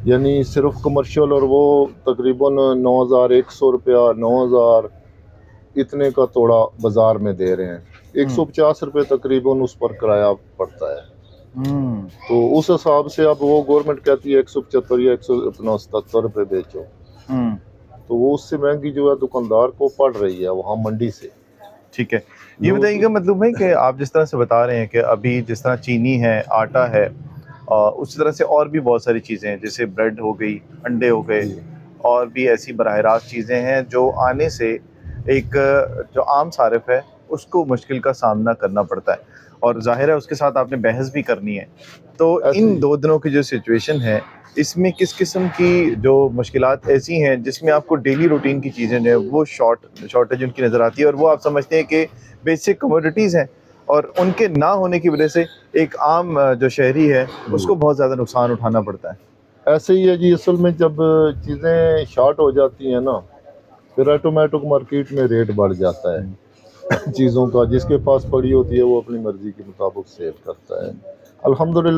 یعنی صرف کمرشل اور وہ تقریباً 9,100 روپیہ 9,000 اتنے کا توڑا بازار میں دے رہے ہیں، 150 روپے تقریباً اس پر کرایہ پڑتا ہے۔ تو اس حساب سے اب وہ گورنمنٹ کہتی ہے 175 یا 177 روپے بیچو، تو وہ اس سے مہنگی جو ہے دکاندار کو پڑ رہی ہے وہاں منڈی سے۔ ٹھیک ہے، یہ بتائیے گا مطلب بھائی کہ آپ جس طرح سے بتا رہے ہیں کہ ابھی جس طرح چینی ہے، آٹا ہے، اسی طرح سے اور بھی بہت ساری چیزیں ہیں جیسے بریڈ ہو گئی، انڈے ہو گئے، اور بھی ایسی براہ راست چیزیں ہیں جو آنے سے ایک جو عام صارف ہے اس کو مشکل کا سامنا کرنا پڑتا ہے، اور ظاہر ہے اس کے ساتھ آپ نے بحث بھی کرنی ہے۔ تو ان 2 دنوں کی جو سچویشن ہے اس میں کس قسم کی جو مشکلات ایسی ہیں جس میں آپ کو ڈیلی روٹین کی چیزیں جو ہے وہ شارٹیج ان کی نظر آتی ہے، اور وہ آپ سمجھتے ہیں کہ بیسک کموڈیٹیز ہیں اور ان کے نہ ہونے کی وجہ سے ایک عام جو شہری ہے اس کو بہت زیادہ نقصان اٹھانا پڑتا ہے؟ ایسے ہی ہے جی، اصل میں جب چیزیں شارٹ ہو جاتی ہیں نا پھر آٹومیٹک مارکیٹ میں ریٹ بڑھ جاتا ہے چیزوں کا، جس کے پاس پڑی ہوتی ہے وہ اپنی مرضی کے مطابق سیل کرتا ہے۔ الحمدللہ